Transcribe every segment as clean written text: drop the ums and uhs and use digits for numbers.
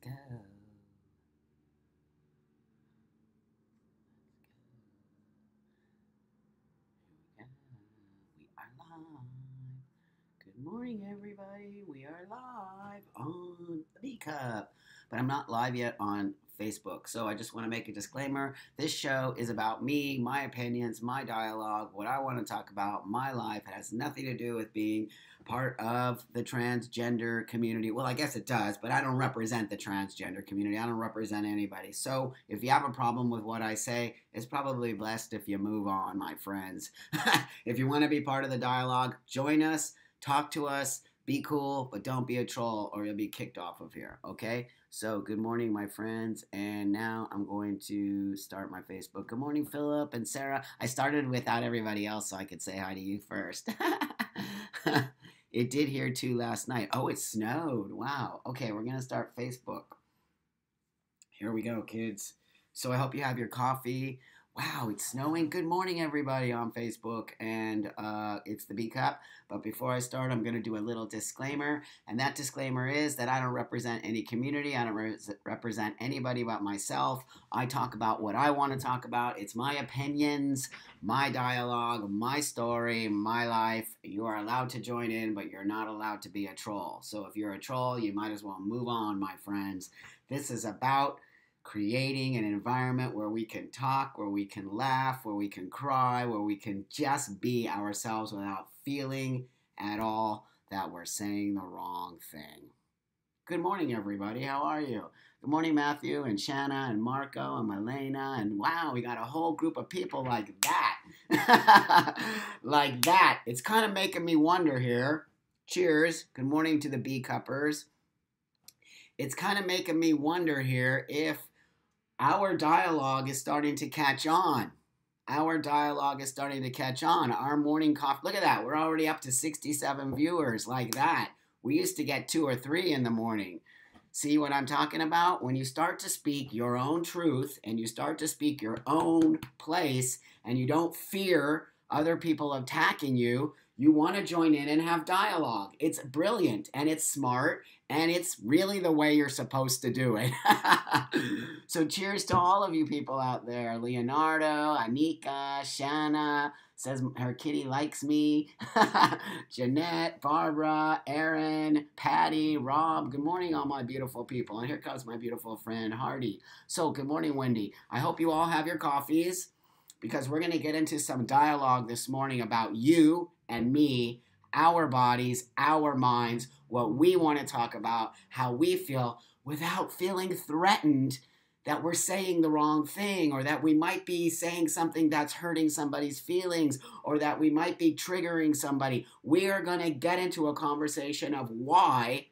go. Here we are live. Good morning, everybody. We are live on the B Cup, but I'm not live yet on Facebook. So I just want to make a disclaimer. This show is about me, my opinions, my dialogue, what I want to talk about, my life. It has nothing to do with being part of the transgender community. Well, I guess it does, but I don't represent the transgender community. I don't represent anybody. So if you have a problem with what I say, it's probably best if you move on, my friends. If you want to be part of the dialogue, join us, talk to us, be cool, but don't be a troll or you'll be kicked off of here, okay? So, good morning, my friends. And now I'm going to start my Facebook. Good morning, Philip and Sarah. I started without everybody else so I could say hi to you first. It did here too last night. Oh, it snowed. Wow. Okay, we're going to start Facebook. Here we go, kids. So I hope you have your coffee. Wow, it's snowing. Good morning, everybody on Facebook. And it's the B Cup. But before I start, I'm going to do a little disclaimer. And that disclaimer is that I don't represent any community. I don't represent anybody but myself. I talk about what I want to talk about. It's my opinions, my dialogue, my story, my life. You are allowed to join in, but you're not allowed to be a troll. So if you're a troll, you might as well move on, my friends. This is about creating an environment where we can talk, where we can laugh, where we can cry, where we can just be ourselves without feeling at all that we're saying the wrong thing. Good morning, everybody. How are you? Good morning, Matthew and Shanna and Marco and Milena. And wow, we got a whole group of people like that. Like that. It's kind of making me wonder here. Cheers. Good morning to the B Cuppers. It's kind of making me wonder here if our dialogue is starting to catch on. Our dialogue is starting to catch on. Our morning coffee, look at that. We're already up to 67 viewers like that. We used to get 2 or 3 in the morning. See what I'm talking about? When you start to speak your own truth and you start to speak your own place and you don't fear other people attacking you, you want to join in and have dialogue. It's brilliant and it's smart and it's really the way you're supposed to do it. So cheers to all of you people out there. Leonardo, Anika, Shanna says her kitty likes me. Jeanette, Barbara, Aaron, Patty, Rob. Good morning, all my beautiful people. And here comes my beautiful friend, Hardy. So good morning, Wendy. I hope you all have your coffees because we're going to get into some dialogue this morning about you and me, our bodies, our minds, what we want to talk about, how we feel without feeling threatened that we're saying the wrong thing or that we might be saying something that's hurting somebody's feelings or that we might be triggering somebody. We are going to get into a conversation of why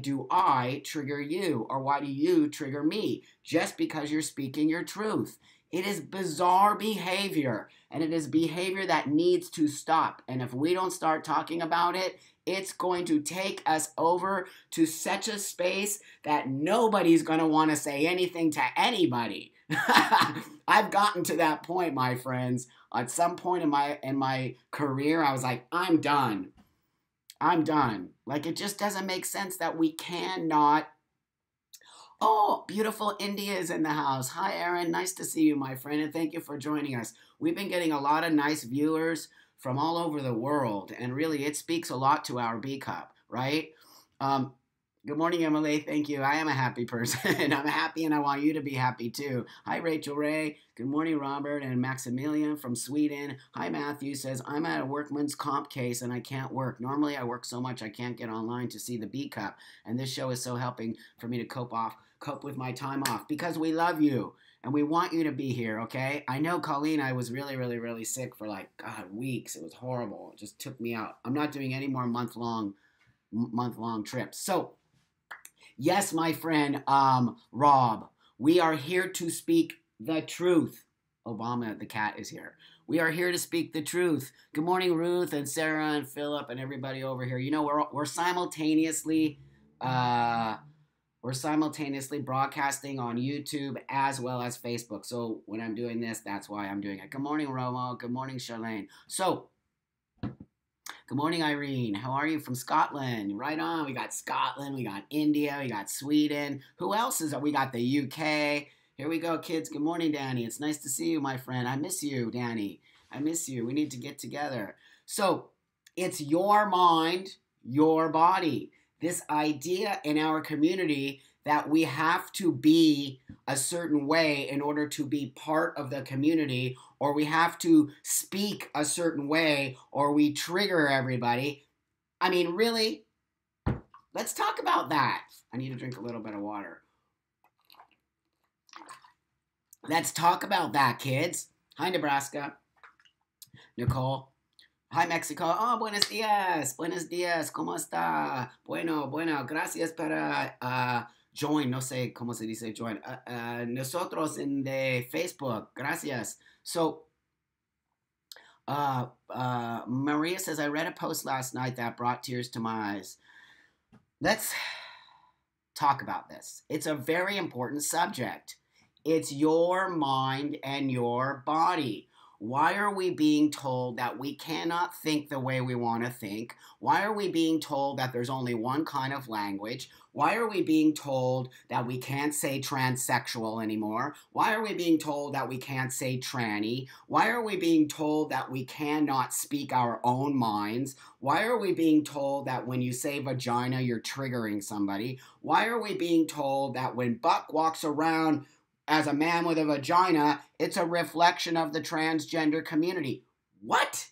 do I trigger you or why do you trigger me just because you're speaking your truth. It is bizarre behavior, and it is behavior that needs to stop. And if we don't start talking about it, it's going to take us over to such a space that nobody's going to want to say anything to anybody. I've gotten to that point, my friends. At some point in my career, I was like, I'm done. I'm done. Like, it just doesn't make sense that we cannot. Oh, beautiful India is in the house. Hi, Aaron. Nice to see you, my friend, and thank you for joining us. We've been getting a lot of nice viewers from all over the world, and really, it speaks a lot to our B Cup, right? Good morning, Emily. Thank you. I am a happy person. I'm happy, and I want you to be happy, too. Hi, Rachel Ray. Good morning, Robert and Maximilian from Sweden. Hi, Matthew says, I'm at a workman's comp case, and I can't work. Normally, I work so much I can't get online to see the B Cup, and this show is so helping for me to cope with my time off because we love you and we want you to be here, okay? I know, Colleen, I was really, really, really sick for like, God, weeks. It was horrible. It just took me out. I'm not doing any more month-long trips. So, yes, my friend, Rob, we are here to speak the truth. Obama, the cat, is here. We are here to speak the truth. Good morning, Ruth and Sarah and Philip and everybody over here. You know, we're simultaneously broadcasting on YouTube as well as Facebook. So when I'm doing this, that's why I'm doing it. Good morning, Romo. Good morning, Charlene. So, Good morning, Irene. How are you from Scotland? Right on. We got Scotland, we got India, we got Sweden. Who else is there? We got the UK. Here we go, kids. Good morning, Danny. It's nice to see you, my friend. I miss you, Danny. I miss you. We need to get together. So, it's your mind, your body. This idea in our community that we have to be a certain way in order to be part of the community, or we have to speak a certain way, or we trigger everybody. I mean, really? Let's talk about that. I need to drink a little bit of water. Let's talk about that, kids. Hi, Nebraska. Nicole. Hi, Mexico. Oh, buenos días. Buenos días. ¿Cómo está? Bueno. Gracias para join. No sé cómo se dice join. Nosotros in the Facebook. Gracias. So, Maria says, I read a post last night that brought tears to my eyes. Let's talk about this. It's a very important subject. It's your mind and your body. Why are we being told that we cannot think the way we want to think? Why are we being told that there's only one kind of language? Why are we being told that we can't say transsexual anymore? Why are we being told that we can't say tranny? Why are we being told that we cannot speak our own minds? Why are we being told that when you say vagina, you're triggering somebody? Why are we being told that when Buck walks around as a man with a vagina, it's a reflection of the transgender community? What?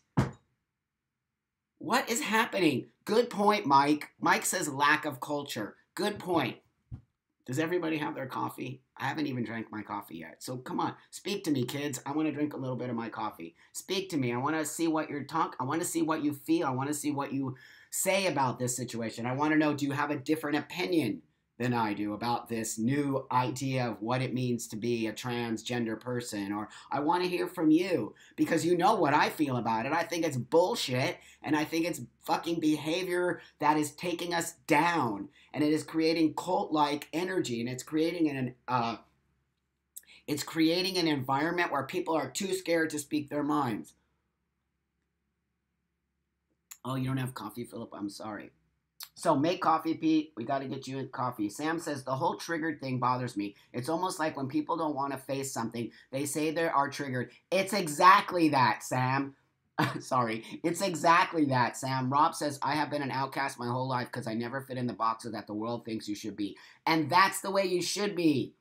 What is happening? Good point, Mike. Mike says lack of culture. Good point. Does everybody have their coffee? I haven't even drank my coffee yet. So come on, speak to me, kids. I want to drink a little bit of my coffee. Speak to me. I want to see what you're talking. I want to see what you feel. I want to see what you say about this situation. I want to know, do you have a different opinion than I do about this new idea of what it means to be a transgender person? Or I want to hear from you, because you know what I feel about it. I think it's bullshit, and I think it's fucking behavior that is taking us down, and it is creating cult-like energy, and it's creating an environment where people are too scared to speak their minds. Oh, you don't have coffee, Philip? I'm sorry. So make coffee, Pete. We got to get you coffee. Sam says, the whole triggered thing bothers me. It's almost like when people don't want to face something, they say they are triggered. It's exactly that, Sam. Sorry. It's exactly that, Sam. Rob says, I have been an outcast my whole life because I never fit in the boxes that the world thinks you should be. And that's the way you should be.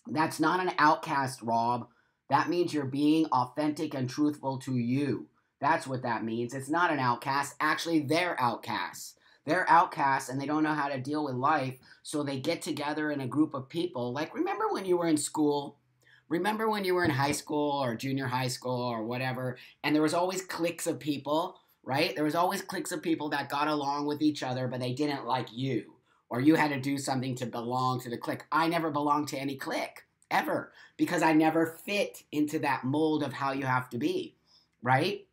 That's not an outcast, Rob. That means you're being authentic and truthful to you. That's what that means. It's not an outcast. Actually, they're outcasts. They're outcasts and they don't know how to deal with life, so they get together in a group of people. Like, remember when you were in school? Remember when you were in high school or junior high school or whatever, and there was always cliques of people, right? There was always cliques of people that got along with each other, but they didn't like you, or you had to do something to belong to the clique. I never belonged to any clique, ever, because I never fit into that mold of how you have to be, right?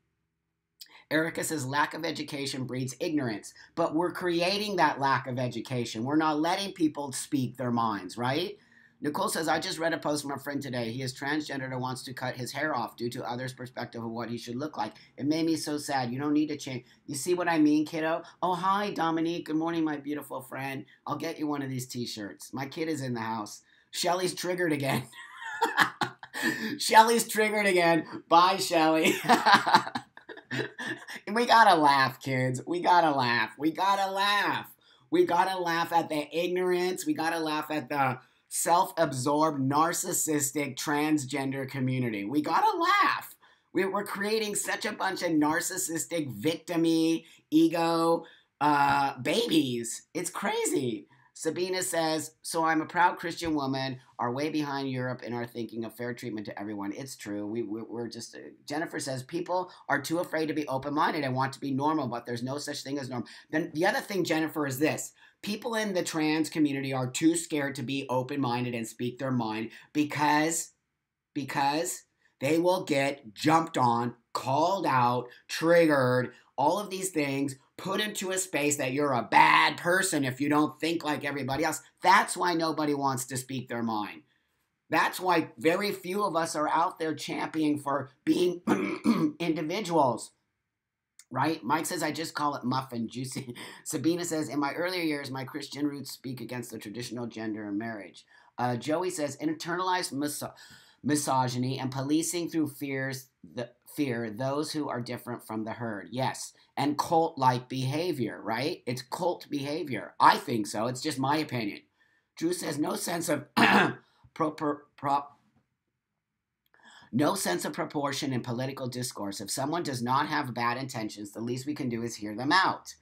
Erica says lack of education breeds ignorance, but we're creating that lack of education. We're not letting people speak their minds, right? Nicole says, I just read a post from a friend today. He is transgender and wants to cut his hair off due to others' perspective of what he should look like. It made me so sad. You don't need to change. You see what I mean, kiddo? Oh, hi, Dominique. Good morning, my beautiful friend. I'll get you one of these t-shirts. My kid is in the house. Shelly's triggered again. Shelly's triggered again. Bye, Shelly. We gotta laugh, kids. We gotta laugh. We gotta laugh. We gotta laugh at the ignorance. We gotta laugh at the self-absorbed, narcissistic, transgender community. We gotta laugh. We're creating such a bunch of narcissistic, victim-y, ego babies. It's crazy. Sabina says, so I'm a proud Christian woman, are way behind Europe in our thinking of fair treatment to everyone. It's true. We're just, Jennifer says, people are too afraid to be open-minded and want to be normal, but there's no such thing as normal. Then the other thing, Jennifer, is this. People in the trans community are too scared to be open-minded and speak their mind because they will get jumped on, called out, triggered, all of these things, put into a space that you're a bad person if you don't think like everybody else. That's why nobody wants to speak their mind. That's why very few of us are out there championing for being individuals, right? Mike says, I just call it muffin juicy. Sabina says, in my earlier years, my Christian roots speak against the traditional gender in marriage. Joey says, internalized misogyny and policing through fear those who are different from the herd. Yes. And cult-like behavior, right? It's cult behavior. I think so. It's just my opinion. Drew says, no sense of no sense of proportion in political discourse. If someone does not have bad intentions, the least we can do is hear them out.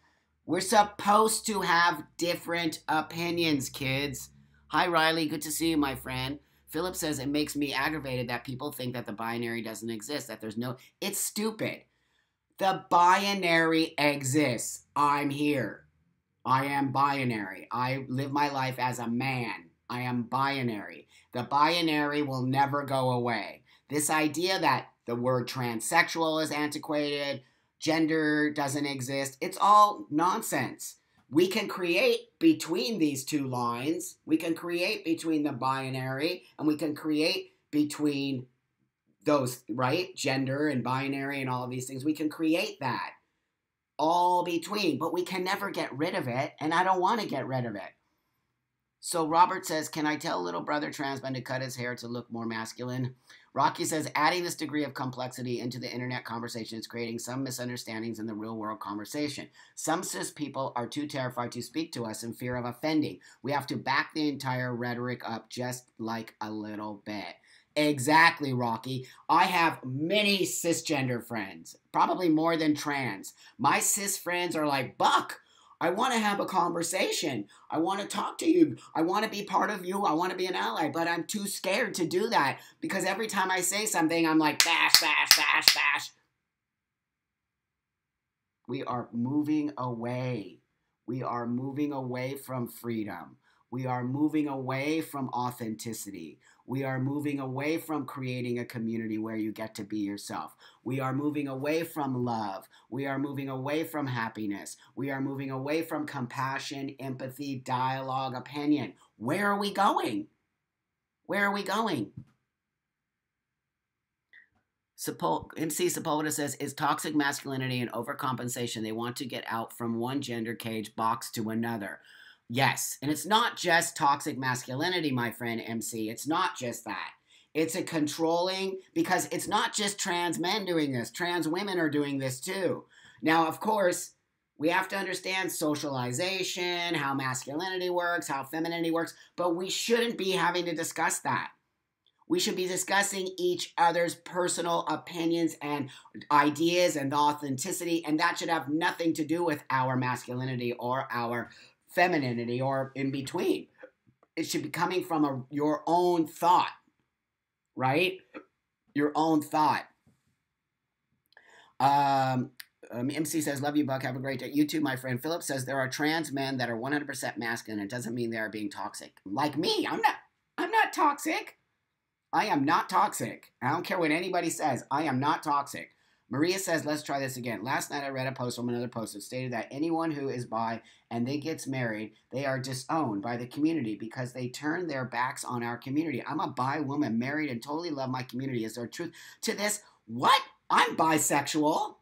We're supposed to have different opinions, kids. Hi, Riley. Good to see you, my friend. Philip says, it makes me aggravated that people think that the binary doesn't exist, that there's no... It's stupid. The binary exists. I'm here. I am binary. I live my life as a man. I am binary. The binary will never go away. This idea that the word transsexual is antiquated, gender doesn't exist, it's all nonsense. We can create between these two lines. We can create between the binary and we can create between those, right? Gender and binary and all of these things. We can create that all between, but we can never get rid of it, and I don't want to get rid of it. So Robert says, can I tell little brother trans man to cut his hair to look more masculine? Rocky says, adding this degree of complexity into the internet conversation is creating some misunderstandings in the real world conversation. Some cis people are too terrified to speak to us in fear of offending. We have to back the entire rhetoric up just like a little bit. Exactly, Rocky. I have many cisgender friends, probably more than trans. My cis friends are like, Buck, I want to have a conversation. I want to talk to you. I want to be part of you. I want to be an ally, but I'm too scared to do that because every time I say something, I'm like, bash, bash, bash, bash. We are moving away. We are moving away from freedom. We are moving away from authenticity. We are moving away from creating a community where you get to be yourself. We are moving away from love. We are moving away from happiness. We are moving away from compassion, empathy, dialogue, opinion. Where are we going? Where are we going? MC Sepulveda says, is toxic masculinity and overcompensation. They want to get out from one gender cage box to another. Yes, and it's not just toxic masculinity, my friend MC. It's not just that. It's a controlling, because it's not just trans men doing this. Trans women are doing this too. Now, of course, we have to understand socialization, how masculinity works, how femininity works, but we shouldn't be having to discuss that. We should be discussing each other's personal opinions and ideas and authenticity, and that should have nothing to do with our masculinity or our femininity or in between. It should be coming from your own thought, right? Your own thought. MC says, love you, Buck. Have a great day. You too, my friend. Philip says, there are trans men that are 100% masculine. It doesn't mean they are being toxic. Like me, I'm not toxic. I am not toxic. I don't care what anybody says. I am not toxic. Maria says, let's try this again. Last night I read a post from another post that stated that anyone who is bi and they gets married, they are disowned by the community because they turn their backs on our community. I'm a bi woman, married, and totally love my community. Is there truth to this? What? I'm bisexual.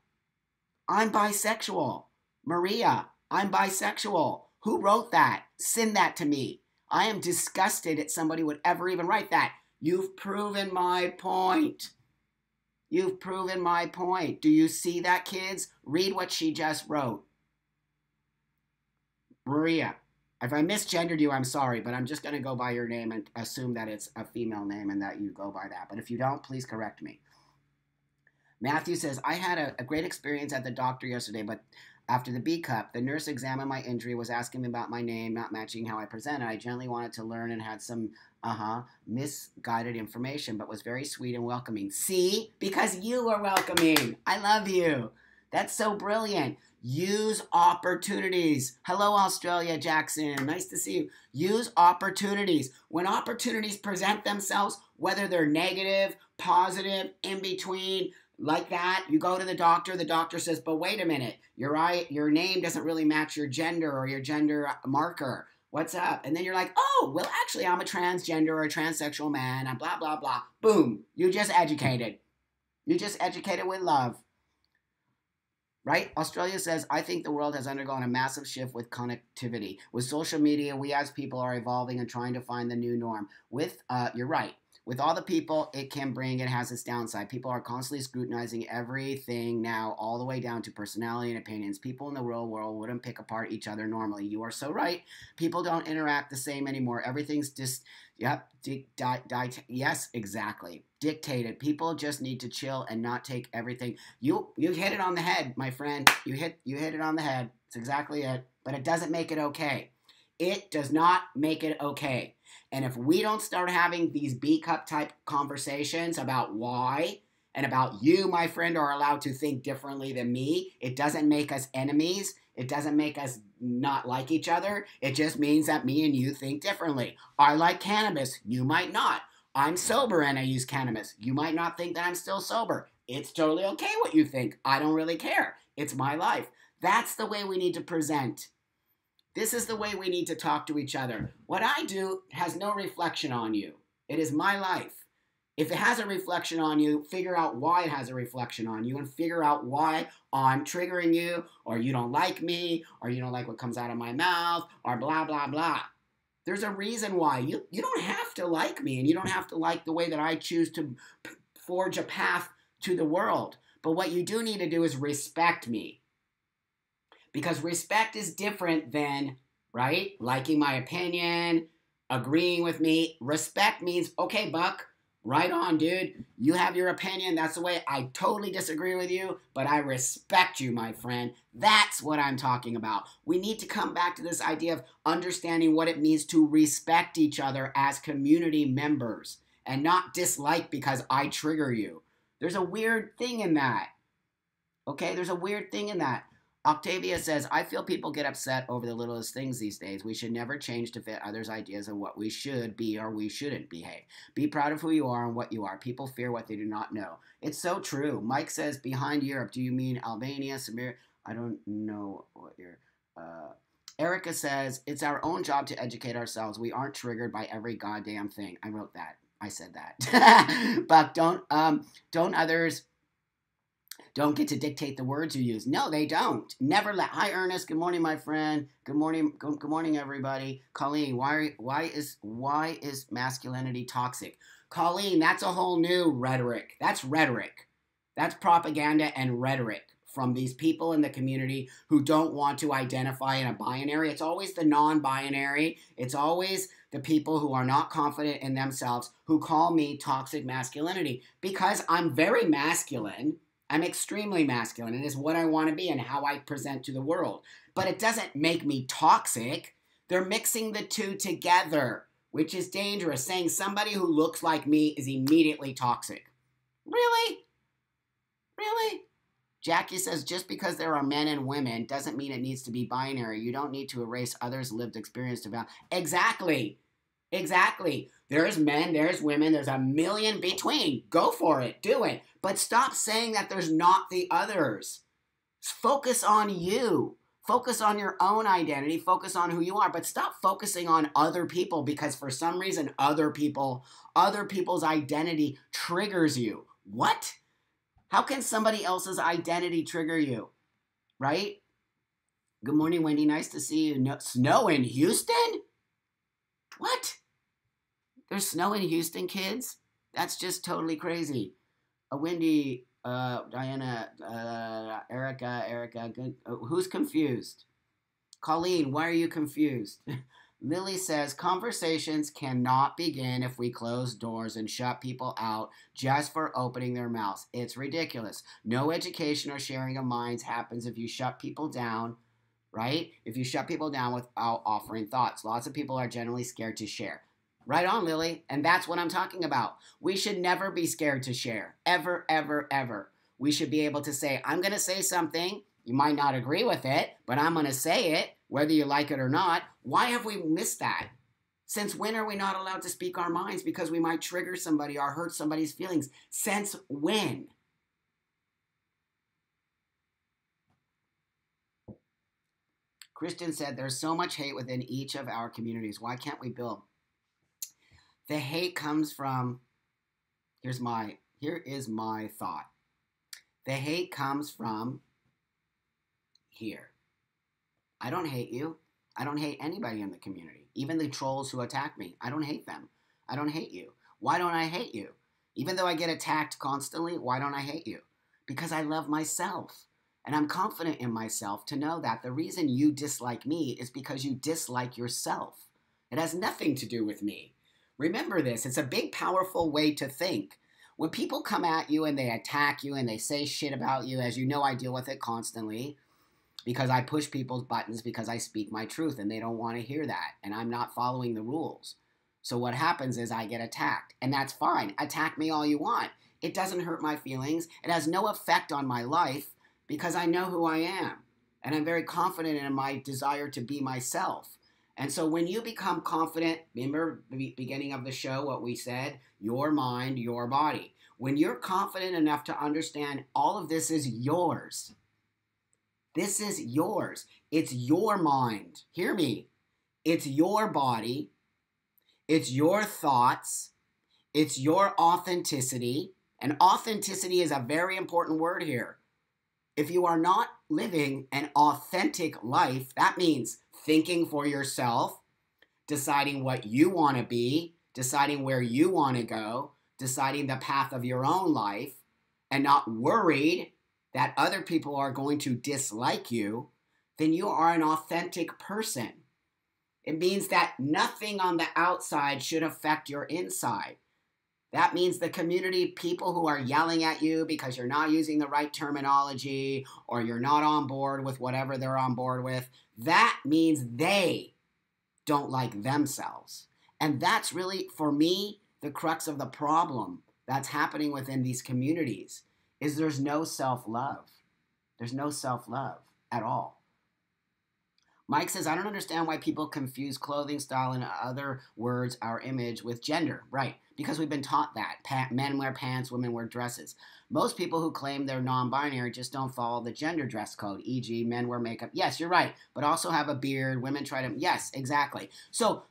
I'm bisexual. Maria, I'm bisexual. Who wrote that? Send that to me. I am disgusted that somebody would ever even write that. You've proven my point. You've proven my point. Do you see that, kids? Read what she just wrote. Maria, if I misgendered you, I'm sorry, but I'm just going to go by your name and assume that it's a female name and that you go by that. But if you don't, please correct me. Matthew says, I had a great experience at the doctor yesterday, but after the B cup, the nurse examined my injury, was asking me about my name, not matching how I presented. I gently wanted to learn and had some misguided information, but was very sweet and welcoming. See? Because you were welcoming. I love you. That's so brilliant. Use opportunities. Hello, Australia, Jackson. Nice to see you. Use opportunities. When opportunities present themselves, whether they're negative, positive, in between, like that, you go to the doctor says, but wait a minute, your name doesn't really match your gender or your gender marker. What's up? And then you're like, oh, well, actually, I'm a transgender or a transsexual man, and blah, blah, blah. Boom. You just educated. You just educated with love. Right? Australia says, I think the world has undergone a massive shift with connectivity. With social media, we as people are evolving and trying to find the new norm. You're right. With all the people it can bring, it has its downside. People are constantly scrutinizing everything now, all the way down to personality and opinions. People in the real world wouldn't pick apart each other normally. You are so right. People don't interact the same anymore. Everything's just, yep, yes, exactly. Dictated. People just need to chill and not take everything. You hit it on the head, my friend. You hit it on the head. It's exactly it. But it doesn't make it okay. It does not make it okay. And if we don't start having these B cup type conversations about why and about you, my friend, are allowed to think differently than me, it doesn't make us enemies. It doesn't make us not like each other. It just means that me and you think differently. I like cannabis. You might not. I'm sober and I use cannabis. You might not think that I'm still sober. It's totally okay what you think. I don't really care. It's my life. That's the way we need to present. This is the way we need to talk to each other. What I do has no reflection on you. It is my life. If it has a reflection on you, figure out why it has a reflection on you and figure out why I'm triggering you, or you don't like me, or you don't like what comes out of my mouth, or blah, blah, blah. There's a reason why. You don't have to like me, and you don't have to like the way that I choose to forge a path to the world. But what you do need to do is respect me. Because respect is different than, right, liking my opinion, agreeing with me. Respect means, okay, Buck, right on, dude. You have your opinion. That's the way. I totally disagree with you, but I respect you, my friend. That's what I'm talking about. We need to come back to this idea of understanding what it means to respect each other as community members and not dislike because I trigger you. There's a weird thing in that. Okay, there's a weird thing in that. Octavia says, I feel people get upset over the littlest things these days. We should never change to fit others' ideas of what we should be or we shouldn't behave. Be proud of who you are and what you are. People fear what they do not know. It's so true. Mike says, behind Europe, do you mean Albania, Samir? I don't know what you're... Erica says, it's our own job to educate ourselves. We aren't triggered by every goddamn thing. I wrote that. I said that. But don't others... don't get to dictate the words you use. No, they don't. Never let. Hi, Ernest. Good morning, my friend. Good morning. Good morning, everybody. Colleen, why is masculinity toxic? Colleen, that's a whole new rhetoric. That's rhetoric. That's propaganda and rhetoric from these people in the community who don't want to identify in a binary. It's always the non-binary. It's always the people who are not confident in themselves who call me toxic masculinity because I'm very masculine. I'm extremely masculine. It is what I want to be and how I present to the world. But it doesn't make me toxic. They're mixing the two together, which is dangerous. Saying somebody who looks like me is immediately toxic. Really? Really? Jackie says, just because there are men and women doesn't mean it needs to be binary. You don't need to erase others' lived experience to value. Exactly. Exactly. There's men, there's women, there's a million between. Go for it. Do it. But stop saying that there's not the others. Focus on you. Focus on your own identity. Focus on who you are. But stop focusing on other people because for some reason other people's identity triggers you. What? How can somebody else's identity trigger you? Right? Good morning, Wendy. Nice to see you. No, snow in Houston? What? There's snow in Houston, kids? That's just totally crazy. Wendy, Diana, Erica, who's confused? Colleen, why are you confused? Lily says, conversations cannot begin if we close doors and shut people out just for opening their mouths. It's ridiculous. No education or sharing of minds happens if you shut people down, right? If you shut people down without offering thoughts. Lots of people are generally scared to share. Right on, Lily. And that's what I'm talking about. We should never be scared to share. Ever, ever, ever. We should be able to say, I'm going to say something. You might not agree with it, but I'm going to say it, whether you like it or not. Why have we missed that? Since when are we not allowed to speak our minds because we might trigger somebody or hurt somebody's feelings? Since when? Christian said, there's so much hate within each of our communities. Why can't we build? The hate comes from, here is my thought. The hate comes from here. I don't hate you. I don't hate anybody in the community. Even the trolls who attack me. I don't hate them. I don't hate you. Why don't I hate you? Even though I get attacked constantly, why don't I hate you? Because I love myself. And I'm confident in myself to know that the reason you dislike me is because you dislike yourself. It has nothing to do with me. Remember this. It's a big, powerful way to think. When people come at you and they attack you and they say shit about you, as you know, I deal with it constantly because I push people's buttons because I speak my truth and they don't want to hear that. And I'm not following the rules. So what happens is I get attacked. And that's fine. Attack me all you want. It doesn't hurt my feelings. It has no effect on my life because I know who I am. And I'm very confident in my desire to be myself. And so when you become confident, remember the beginning of the show, what we said, your mind, your body. When you're confident enough to understand all of this is yours. This is yours. It's your mind. Hear me. It's your body. It's your thoughts. It's your authenticity. And authenticity is a very important word here. If you are not living an authentic life, that means thinking for yourself, deciding what you want to be, deciding where you want to go, deciding the path of your own life, and not worried that other people are going to dislike you, then you are an authentic person. It means that nothing on the outside should affect your inside. That means the community, people who are yelling at you because you're not using the right terminology or you're not on board with whatever they're on board with, that means they don't like themselves. And that's really, for me, the crux of the problem that's happening within these communities is there's no self-love. There's no self-love at all. Mike says, I don't understand why people confuse clothing style and other words, our image, with gender. Right, because we've been taught that. Men wear pants, women wear dresses. Most people who claim they're non-binary just don't follow the gender dress code, e.g. men wear makeup. Yes, you're right, but also have a beard. Women try to, yes, exactly. So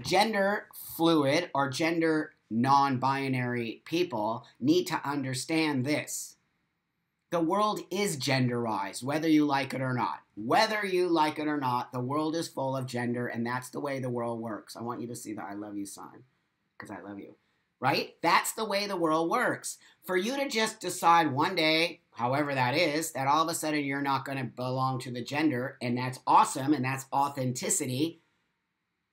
gender fluid or gender non-binary people need to understand this. The world is genderized, whether you like it or not. Whether you like it or not, the world is full of gender, and that's the way the world works. I want you to see the I love you sign, because I love you. Right? That's the way the world works. For you to just decide one day, however that is, that all of a sudden you're not going to belong to the gender, and that's awesome, and that's authenticity.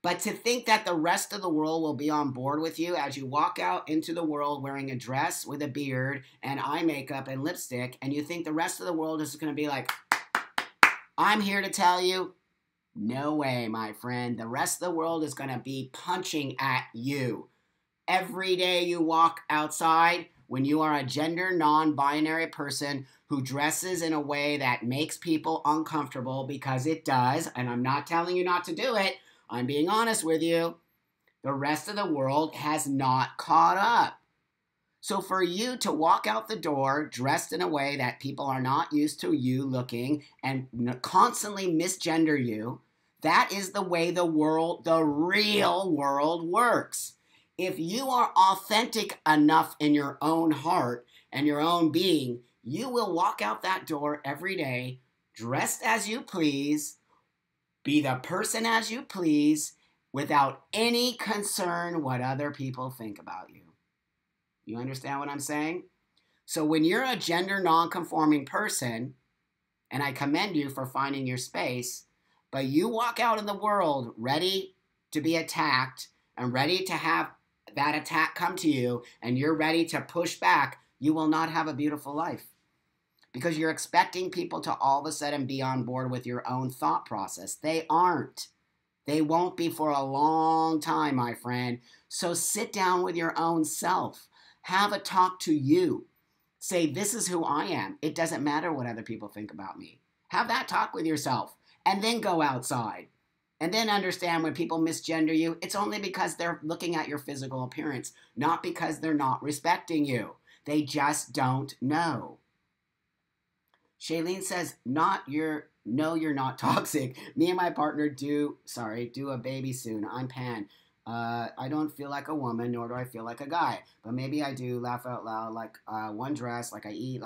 But to think that the rest of the world will be on board with you as you walk out into the world wearing a dress with a beard and eye makeup and lipstick, and you think the rest of the world is going to be like, I'm here to tell you, no way, my friend. The rest of the world is going to be punching at you. Every day you walk outside, when you are a gender non-binary person who dresses in a way that makes people uncomfortable, because it does, and I'm not telling you not to do it, I'm being honest with you, the rest of the world has not caught up. So for you to walk out the door dressed in a way that people are not used to you looking and constantly misgender you, that is the way the world, the real world works. If you are authentic enough in your own heart and your own being, you will walk out that door every day dressed as you please, be the person as you please, without any concern what other people think about you. You understand what I'm saying? So when you're a gender non-conforming person, and I commend you for finding your space, but you walk out in the world ready to be attacked and ready to have that attack come to you, and you're ready to push back, you will not have a beautiful life. Because you're expecting people to all of a sudden be on board with your own thought process. They aren't. They won't be for a long time, my friend. So sit down with your own self. Have a talk to you. Say, this is who I am. It doesn't matter what other people think about me. Have that talk with yourself. And then go outside. And then understand when people misgender you, it's only because they're looking at your physical appearance, not because they're not respecting you. They just don't know. Shailene says, no, you're not toxic. Me and my partner do a baby soon. I'm Pan. I don't feel like a woman, nor do I feel like a guy. But maybe I do laugh out loud, like one dress, like I eat,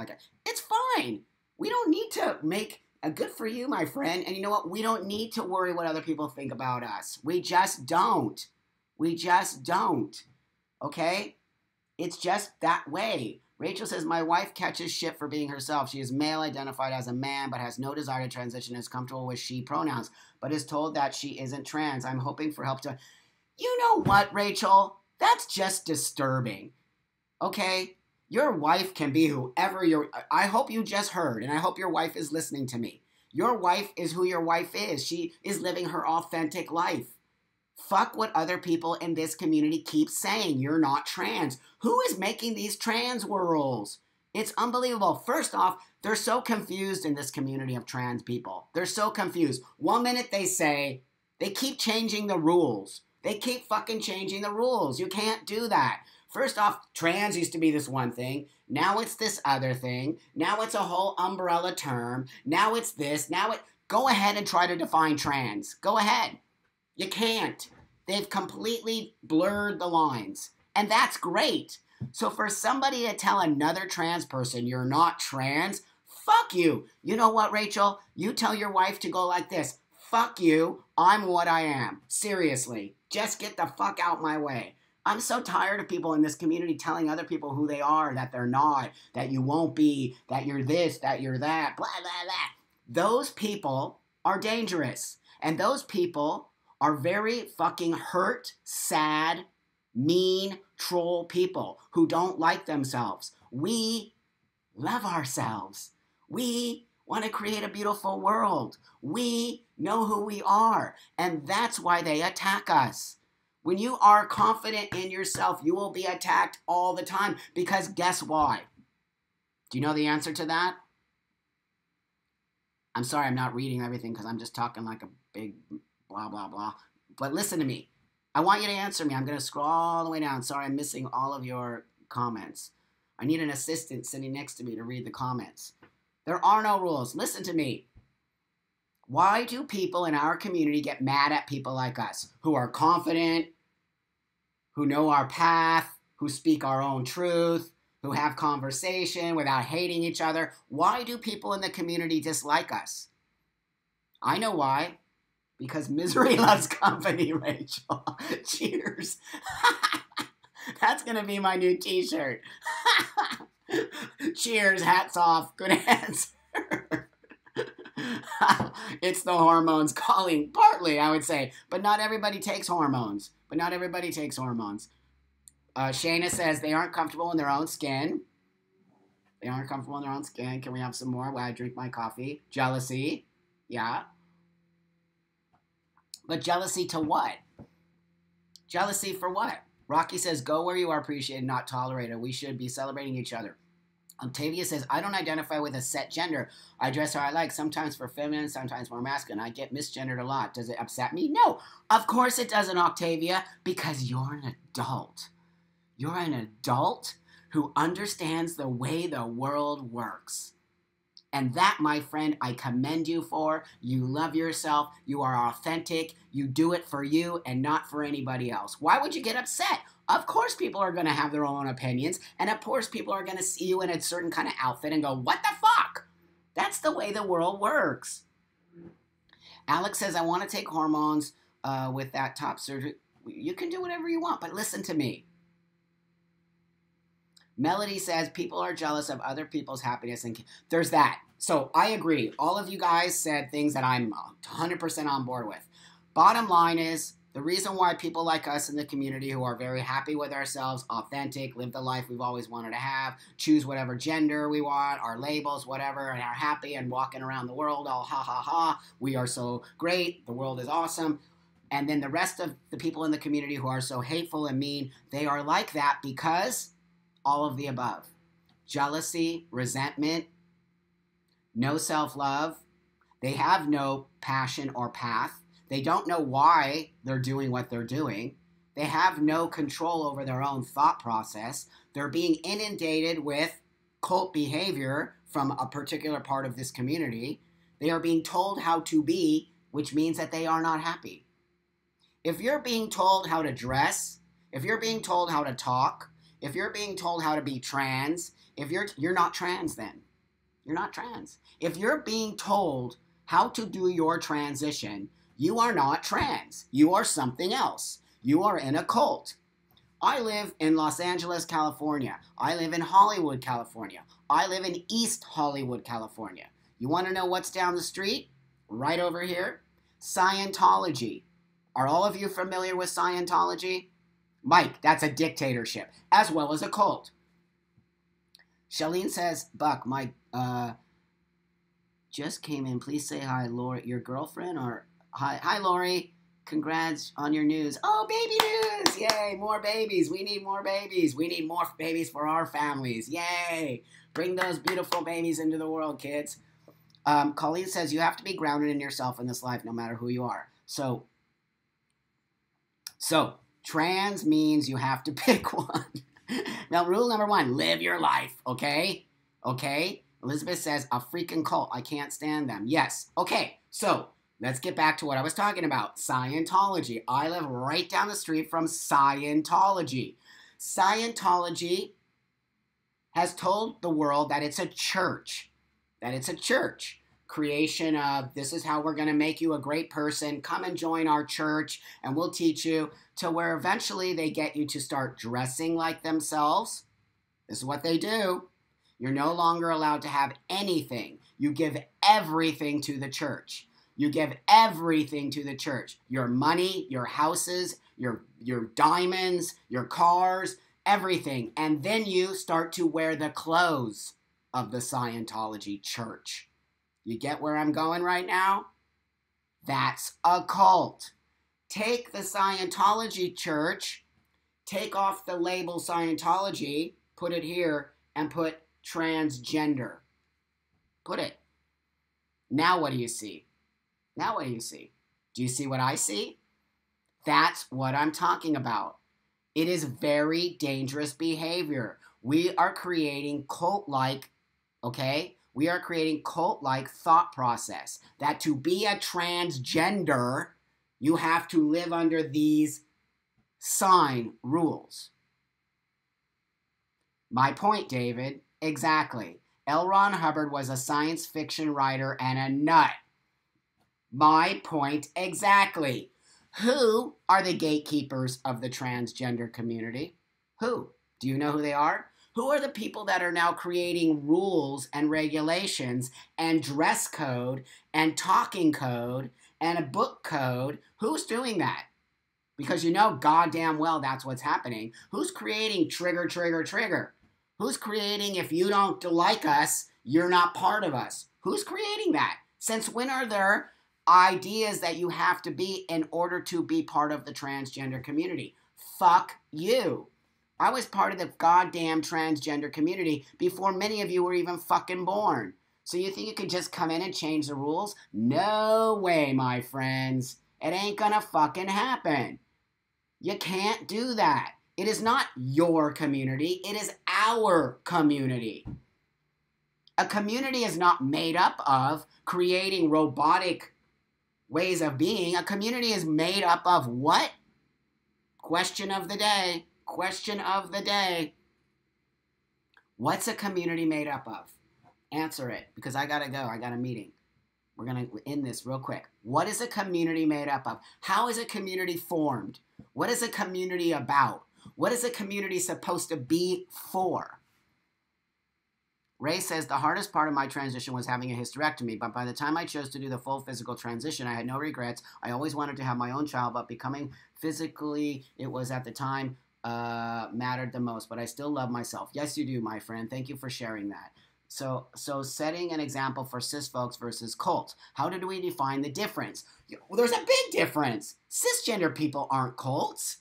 it's fine. We don't need to make Good for you, my friend. And you know what? We don't need to worry what other people think about us. We just don't. We just don't. Okay? It's just that way. Rachel says, my wife catches shit for being herself. She is male, identified as a man, but has no desire to transition, is comfortable with she pronouns, but is told that she isn't trans. I'm hoping for help to... You know what, Rachel? That's just disturbing. Okay? Your wife can be whoever I hope you just heard, and I hope your wife is listening to me. Your wife is who your wife is. She is living her authentic life. Fuck what other people in this community keep saying. You're not trans. Who is making these trans rules? It's unbelievable. First off, they're so confused in this community of trans people. They're so confused. One minute they say, they keep changing the rules. They keep fucking changing the rules. You can't do that. First off, trans used to be this one thing. Now it's this other thing. Now it's a whole umbrella term. Now it's this. Go ahead and try to define trans. Go ahead. You can't. They've completely blurred the lines. And that's great. So for somebody to tell another trans person you're not trans, fuck you. You know what, Rachel? You tell your wife to go like this. Fuck you. I'm what I am. Seriously. Just get the fuck out my way. I'm so tired of people in this community telling other people who they are, that they're not, that you won't be, that you're this, that you're that, blah, blah, blah. Those people are dangerous. And those people are very fucking hurt, sad, mean, troll people who don't like themselves. We love ourselves. We want to create a beautiful world. We know who we are. And that's why they attack us. When you are confident in yourself, you will be attacked all the time. Because guess why? Do you know the answer to that? I'm sorry I'm not reading everything because I'm just talking like a big blah, blah, blah. But listen to me. I want you to answer me. I'm going to scroll all the way down. Sorry, I'm missing all of your comments. I need an assistant sitting next to me to read the comments. There are no rules. Listen to me. Why do people in our community get mad at people like us who are confident, who know our path, who speak our own truth, who have conversation without hating each other? Why do people in the community dislike us? I know why. Because misery loves company, Rachel. Cheers. That's going to be my new t-shirt. Cheers, hats off. Good answer. It's the hormones calling. Partly, I would say. But not everybody takes hormones. Shayna says they aren't comfortable in their own skin. Can we have some more while I drink my coffee? Jealousy. Yeah. But jealousy to what? Jealousy for what? Rocky says, go where you are appreciated, not tolerated. We should be celebrating each other. Octavia says, I don't identify with a set gender. I dress how I like, sometimes for feminine, sometimes more masculine. I get misgendered a lot. Does it upset me? No, of course it doesn't, Octavia, because you're an adult. You're an adult who understands the way the world works. And that, my friend, I commend you for. You love yourself. You are authentic. You do it for you and not for anybody else. Why would you get upset? Of course people are going to have their own opinions. And of course people are going to see you in a certain kind of outfit and go, what the fuck? That's the way the world works. Alex says, I want to take hormones with that top surgery. You can do whatever you want, but listen to me. Melody says people are jealous of other people's happiness, and there's that. So I agree. All of you guys said things that I'm 100% on board with. Bottom line is, the reason why people like us in the community who are very happy with ourselves, authentic, live the life we've always wanted to have, choose whatever gender we want, our labels, whatever, and are happy and walking around the world all ha ha ha, we are so great, the world is awesome. And then the rest of the people in the community who are so hateful and mean, they are like that because all of the above. Jealousy, resentment, no self-love. They have no passion or path. They don't know why they're doing what they're doing. They have no control over their own thought process. They're being inundated with cult behavior from a particular part of this community. They are being told how to be, which means that they are not happy. If you're being told how to dress, if you're being told how to talk, if you're being told how to be trans, if you're not trans then. You're not trans. If you're being told how to do your transition, you are not trans. You are something else. You are in a cult. I live in Los Angeles, California. I live in Hollywood, California. I live in East Hollywood, California. You want to know what's down the street? Right over here? Scientology. Are all of you familiar with Scientology? Mike, that's a dictatorship, as well as a cult. Shalene says, Buck, my just came in. Please say hi, Lori, your girlfriend, or hi, Lori. Congrats on your news. Oh, baby news! Yay, more babies. We need more babies. We need more babies for our families. Yay! Bring those beautiful babies into the world, kids. Colleen says you have to be grounded in yourself in this life, no matter who you are. So trans means you have to pick one. Now, rule number 1, live your life, okay? Okay? Elizabeth says, a freaking cult. I can't stand them. Yes. Okay, so let's get back to what I was talking about. Scientology. I live right down the street from Scientology. Scientology has told the world that it's a church. That it's a church. Creation of, this is how we're going to make you a great person. Come and join our church, and we'll teach you, to where eventually they get you to start dressing like themselves. This is what they do. You're no longer allowed to have anything. You give everything to the church. You give everything to the church. Your money, your houses, your diamonds, your cars, everything. And then you start to wear the clothes of the Scientology church. You get where I'm going right now? That's a cult. Take the Scientology church, take off the label Scientology, put it here, and put transgender. Put it. Now what do you see? Now what do you see? Do you see what I see? That's what I'm talking about. It is very dangerous behavior. We are creating cult-like, okay? We are creating cult-like thought process that to be a transgender, you have to live under these sign rules. My point, David. Exactly. L. Ron Hubbard was a science fiction writer and a nut. My point exactly. Who are the gatekeepers of the transgender community? Who? Do you know who they are? Who are the people that are now creating rules and regulations and dress code and talking code and a book code? Who's doing that? Because you know goddamn well that's what's happening. Who's creating trigger, trigger, trigger? Who's creating if you don't like us, you're not part of us? Who's creating that? Since when are there ideas that you have to be in order to be part of the transgender community? Fuck you. I was part of the goddamn transgender community before many of you were even fucking born. So you think you could just come in and change the rules? No way, my friends. It ain't gonna fucking happen. You can't do that. It is not your community. It is our community. A community is not made up of creating robotic ways of being. A community is made up of what? Question of the day. Question of the day. What's a community made up of? Answer it, because I gotta go. I got a meeting. We're gonna end this real quick. What is a community made up of? How is a community formed? What is a community about? What is a community supposed to be for? Ray says, the hardest part of my transition was having a hysterectomy, but by the time I chose to do the full physical transition, I had no regrets. I always wanted to have my own child, but becoming physically, it was at the time mattered the most, but I still love myself. Yes, you do, my friend. Thank you for sharing that. So setting an example for cis folks versus cults. How did we define the difference? Well, there's a big difference. Cisgender people aren't cults.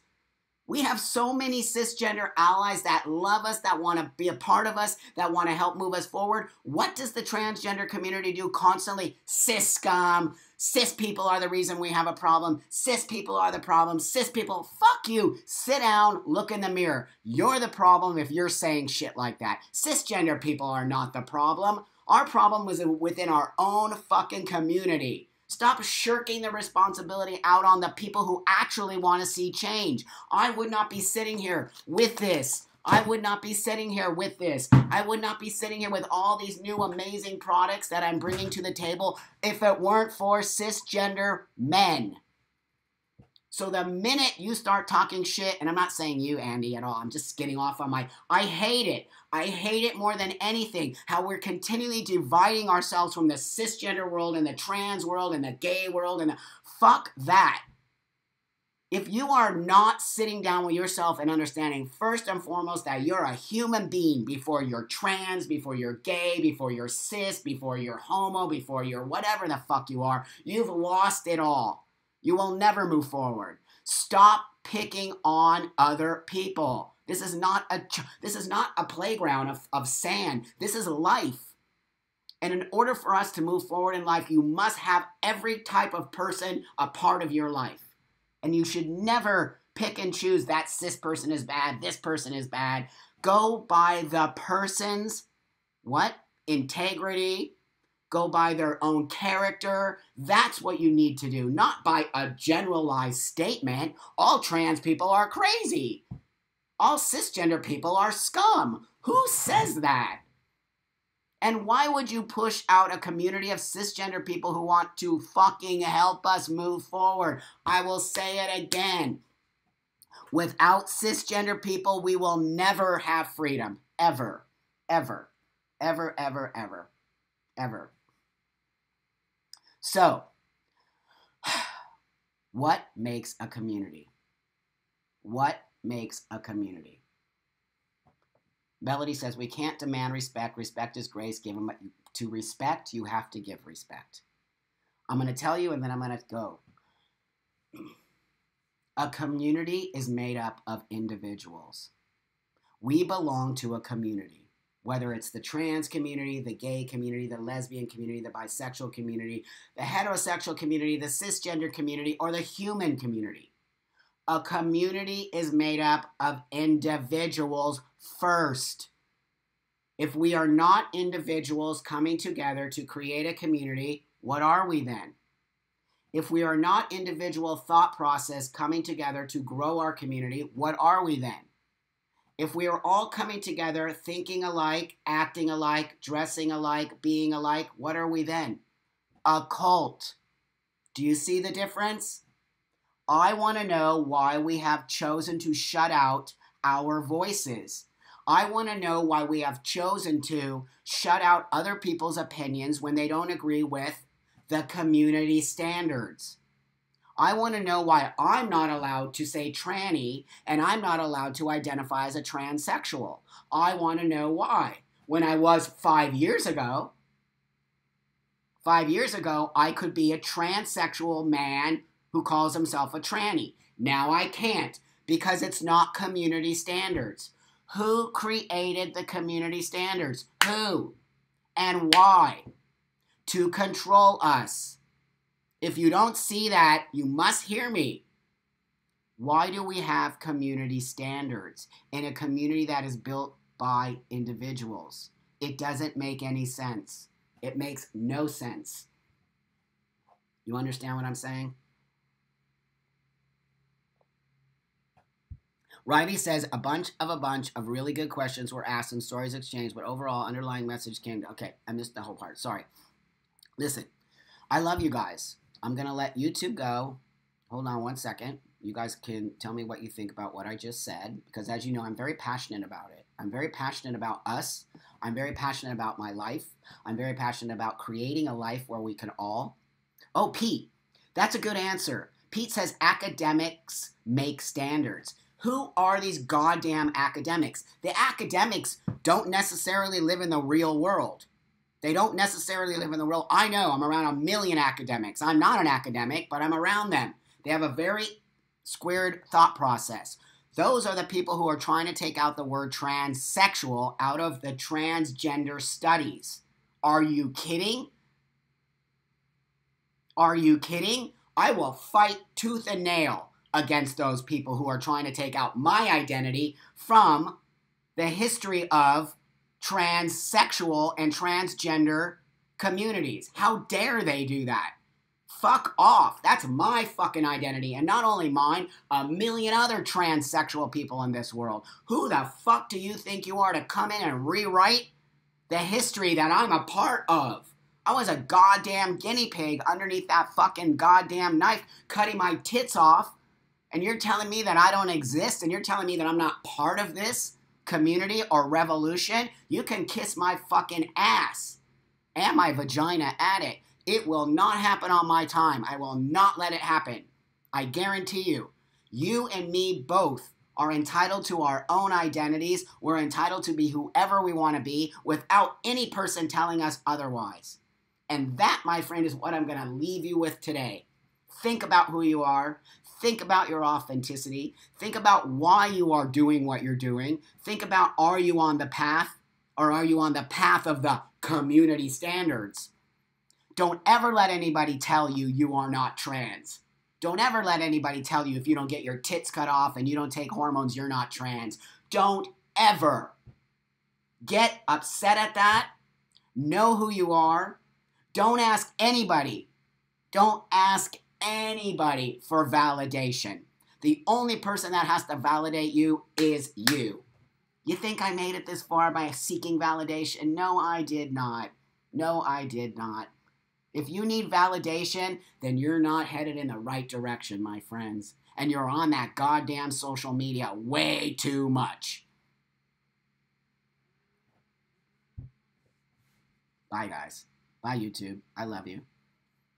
We have so many cisgender allies that love us, that want to be a part of us, that want to help move us forward. What does the transgender community do constantly? Cis scum. Cis people are the reason we have a problem. Cis people are the problem. Cis people, fuck you. Sit down, look in the mirror. You're the problem if you're saying shit like that. Cisgender people are not the problem. Our problem was within our own fucking community. Stop shirking the responsibility out on the people who actually want to see change. I would not be sitting here with this I would not be sitting here with this. I would not be sitting here with all these new amazing products that I'm bringing to the table if it weren't for cisgender men. So the minute you start talking shit, and I'm not saying you, Andy, at all. I'm just getting off on I hate it. I hate it more than anything. How we're continually dividing ourselves from the cisgender world and the trans world and the gay world and fuck that. If you are not sitting down with yourself and understanding first and foremost that you're a human being before you're trans, before you're gay, before you're cis, before you're homo, before you're whatever the fuck you are, you've lost it all. You will never move forward. Stop picking on other people. This is not a playground of sand. This is life. And in order for us to move forward in life, you must have every type of person a part of your life. And you should never pick and choose that cis person is bad, this person is bad. Go by the person's, integrity. Go by their own character. That's what you need to do, not by a generalized statement. All trans people are crazy. All cisgender people are scum. Who says that? And why would you push out a community of cisgender people who want to fucking help us move forward? I will say it again. Without cisgender people, we will never have freedom. Ever. Ever. Ever, ever, ever. Ever. So, what makes a community? What makes a community? Melody says, we can't demand respect. Respect is grace. To respect, you have to give respect. I'm going to tell you and then I'm going to go. A community is made up of individuals. We belong to a community. Whether it's the trans community, the gay community, the lesbian community, the bisexual community, the heterosexual community, the cisgender community, or the human community. A community is made up of individuals first. If we are not individuals coming together to create a community, what are we then? If we are not individual thought process coming together to grow our community, what are we then? If we are all coming together, thinking alike, acting alike, dressing alike, being alike, what are we then? A cult. Do you see the difference? I want to know why we have chosen to shut out our voices. I want to know why we have chosen to shut out other people's opinions when they don't agree with the community standards. I want to know why I'm not allowed to say tranny and I'm not allowed to identify as a transsexual. I want to know why. When I was 5 years ago, I could be a transsexual man who calls himself a tranny. Now I can't because it's not community standards. Who created the community standards? Who? And why? To control us. If you don't see that, you must hear me. Why do we have community standards in a community that is built by individuals? It doesn't make any sense. It makes no sense. You understand what I'm saying? Riley says a bunch of really good questions were asked and stories exchanged, but overall underlying message came. Okay, I missed the whole part. Sorry. Listen, I love you guys. I'm going to let YouTube go. Hold on one second. You guys can tell me what you think about what I just said, because as you know, I'm very passionate about it. I'm very passionate about us. I'm very passionate about my life. I'm very passionate about creating a life where we can all... Oh, Pete, that's a good answer. Pete says academics make standards. Who are these goddamn academics? The academics don't necessarily live in the real world. They don't necessarily live in the world. I know, I'm around a million academics. I'm not an academic, but I'm around them. They have a very squared thought process. Those are the people who are trying to take out the word transsexual out of the transgender studies. Are you kidding? Are you kidding? I will fight tooth and nail against those people who are trying to take out my identity from the history of transsexual and transgender communities. How dare they do that? Fuck off. That's my fucking identity. And not only mine, a million other transsexual people in this world. Who the fuck do you think you are to come in and rewrite the history that I'm a part of? I was a goddamn guinea pig underneath that fucking goddamn knife cutting my tits off. And you're telling me that I don't exist? And you're telling me that I'm not part of this community or revolution? You can kiss my fucking ass and my vagina at it. It will not happen on my time. I will not let it happen. I guarantee you. You and me both are entitled to our own identities. We're entitled to be whoever we want to be without any person telling us otherwise. And that, my friend, is what I'm going to leave you with today. Think about who you are. Think about your authenticity. Think about why you are doing what you're doing. Think about, are you on the path, or are you on the path of the community standards? Don't ever let anybody tell you you are not trans. Don't ever let anybody tell you if you don't get your tits cut off and you don't take hormones, you're not trans. Don't ever get upset at that. Know who you are. Don't ask anybody. Don't ask anybody for validation. The only person that has to validate you is you. You think I made it this far by seeking validation? No, I did not. No, I did not. If you need validation, then you're not headed in the right direction, my friends. And you're on that goddamn social media way too much. Bye, guys. Bye, YouTube. I love you.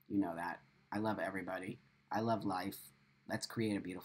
You know that. I love everybody. I love life. Let's create a beautiful